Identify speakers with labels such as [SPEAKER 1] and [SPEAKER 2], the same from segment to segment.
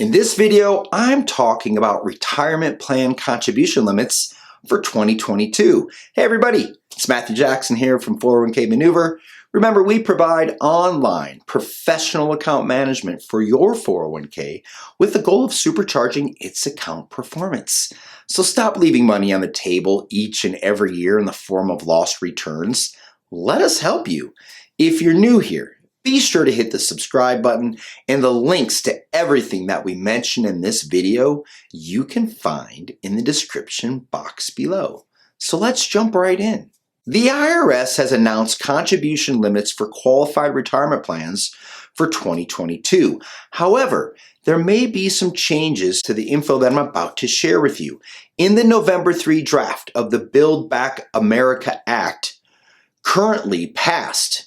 [SPEAKER 1] In this video, I'm talking about retirement plan contribution limits for 2022. Hey everybody, it's Matthew Jackson here from 401k Maneuver. Remember, we provide online professional account management for your 401k with the goal of supercharging its account performance. So stop leaving money on the table each and every year in the form of lost returns. Let us help you. If you're new here, be sure to hit the subscribe button, and the links to everything that we mention in this video you can find in the description box below. So let's jump right in. The IRS has announced contribution limits for qualified retirement plans for 2022. However, there may be some changes to the info that I'm about to share with you. In the November 3 draft of the Build Back America Act, currently passed,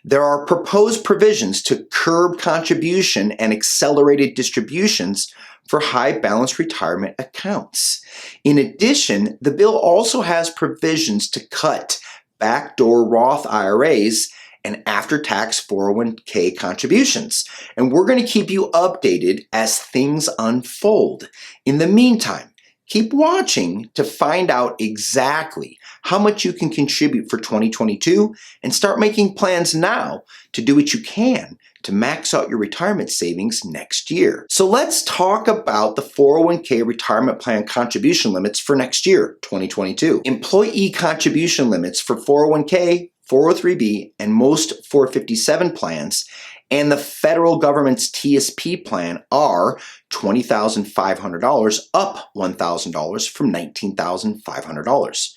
[SPEAKER 1] there are proposed provisions to curb contribution and accelerated distributions for high balance retirement accounts. In addition, the bill also has provisions to cut backdoor Roth IRAs and after-tax 401k contributions. And we're going to keep you updated as things unfold. In the meantime, keep watching to find out exactly how much you can contribute for 2022 and start making plans now to do what you can to max out your retirement savings next year. So let's talk about the 401k retirement plan contribution limits for next year, 2022. Employee contribution limits for 401k, 403b, and most 457 plans and the federal government's TSP plan are $20,500, up $1,000 from $19,500.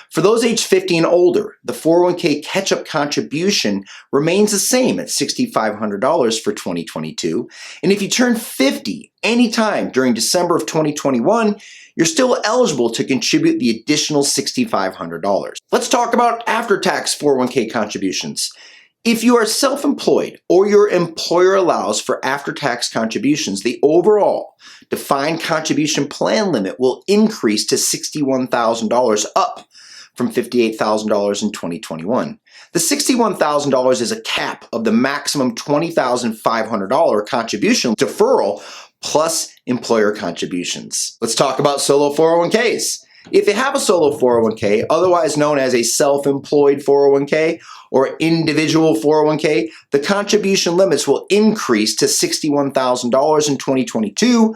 [SPEAKER 1] For those age 50 and older, the 401k catch-up contribution remains the same at $6,500 for 2022. And if you turn 50 anytime during December of 2021, you're still eligible to contribute the additional $6,500. Let's talk about after-tax 401k contributions. If you are self-employed or your employer allows for after-tax contributions, the overall defined contribution plan limit will increase to $61,000, up from $58,000 in 2021. The $61,000 is a cap of the maximum $20,500 contribution deferral plus employer contributions. Let's talk about solo 401ks. If you have a solo 401k, otherwise known as a self-employed 401k or individual 401k, the contribution limits will increase to $61,000 in 2022,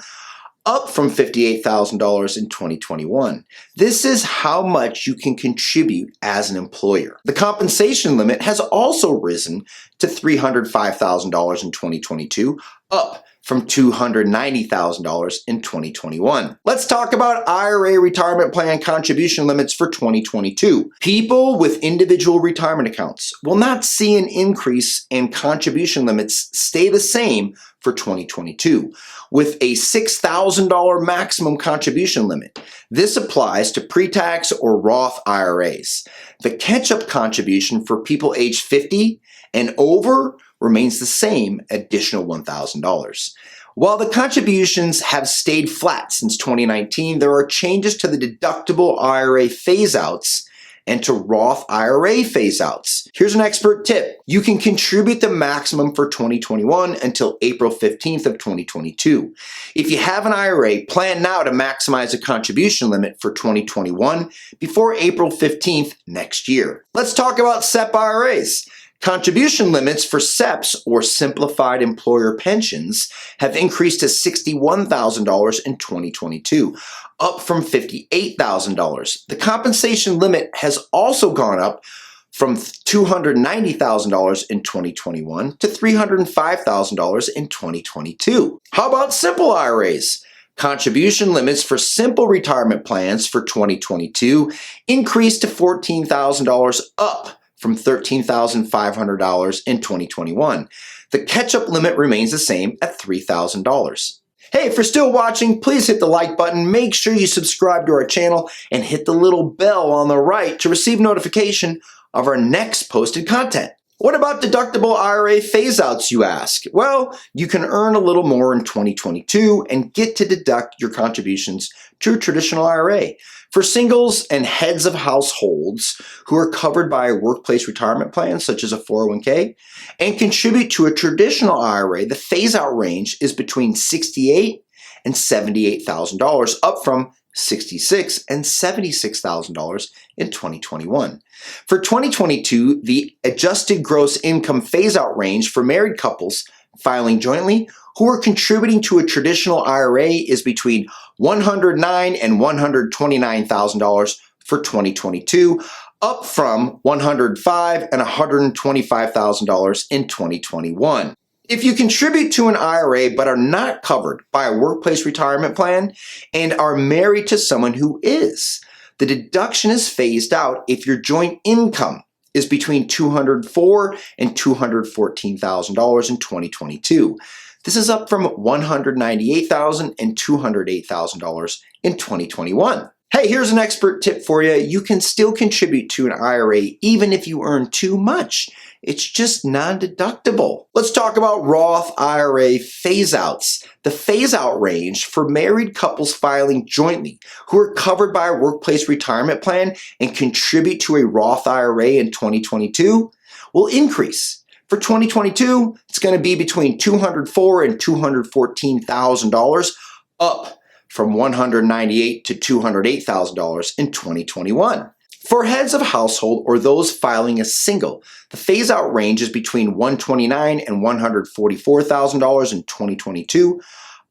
[SPEAKER 1] up from $58,000 in 2021. This is how much you can contribute as an employer. The compensation limit has also risen to $305,000 in 2022, up from $290,000 in 2021. Let's talk about IRA retirement plan contribution limits for 2022. People with individual retirement accounts will not see an increase, and contribution limits stay the same for 2022, with a $6,000 maximum contribution limit. This applies to pre-tax or Roth IRAs. The catch-up contribution for people age 50 and over remains the same, additional $1,000. While the contributions have stayed flat since 2019, there are changes to the Deductible Ira Phase-Outs and to Roth IRA Phase-Outs. Here's an expert tip. You can contribute the maximum for 2021 until April 15th of 2022. If you have an IRA, plan now to maximize the contribution limit for 2021 before April 15th next year. Let's talk about SEP IRAs. Contribution limits for SEPs, or simplified employer pensions, have increased to $61,000 in 2022, up from $58,000. The compensation limit has also gone up from $290,000 in 2021 to $305,000 in 2022. How about simple IRAs? Contribution limits for simple retirement plans for 2022 increased to $14,000, up from $13,500 in 2021. The catch-up limit remains the same at $3,000. Hey, if you're still watching, please hit the like button, make sure you subscribe to our channel, and hit the little bell on the right to receive notification of our next posted content. What about deductible IRA phase-outs, you ask? Well, you can earn a little more in 2022 and get to deduct your contributions to a traditional IRA. For singles and heads of households who are covered by a workplace retirement plan, such as a 401k, and contribute to a traditional IRA, the phase-out range is between $68,000 and $78,000, up from $66,000 and $76,000 in 2021. For 2022, the adjusted gross income phase-out range for married couples filing jointly who are contributing to a traditional IRA is between $109,000 and $129,000 for 2022, up from $105,000 and $125,000 in 2021. If you contribute to an IRA but are not covered by a workplace retirement plan and are married to someone who is, the deduction is phased out if your joint income is between $204,000 and $214,000 in 2022. This is up from $198,000 and $208,000 in 2021. Hey, here's an expert tip for you. You can still contribute to an IRA even if you earn too much. It's just non-deductible. Let's talk about Roth IRA phase-outs. The phase-out range for married couples filing jointly who are covered by a workplace retirement plan and contribute to a Roth IRA in 2022 will increase. For 2022, it's going to be between $204,000 and $214,000, up from $198,000 to $208,000 in 2021. For heads of household or those filing as single, the phase-out range is between $129,000 and $144,000 in 2022,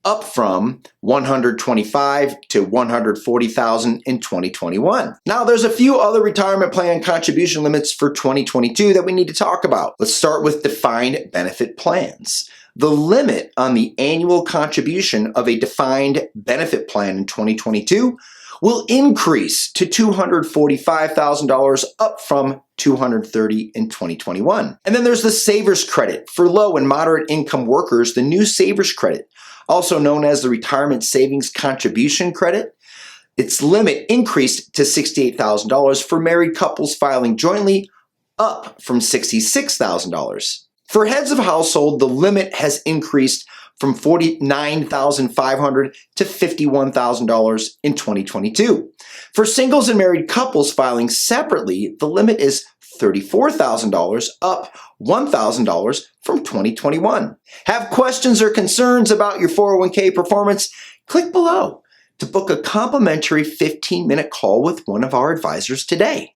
[SPEAKER 1] up from $125,000 to $140,000 in 2021. Now, there's a few other retirement plan contribution limits for 2022 that we need to talk about. Let's start with defined benefit plans. The limit on the annual contribution of a defined benefit plan in 2022 will increase to $245,000, up from $230,000 in 2021. And then there's the Savers Credit. For low and moderate income workers, the new Savers Credit, also known as the Retirement Savings Contribution Credit, its limit increased to $68,000 for married couples filing jointly, up from $66,000. For heads of household, the limit has increased from $49,500 to $51,000 in 2022. For singles and married couples filing separately, the limit is $34,000, up $1,000 from 2021. Have questions or concerns about your 401k performance? Click below to book a complimentary 15-minute call with one of our advisors today.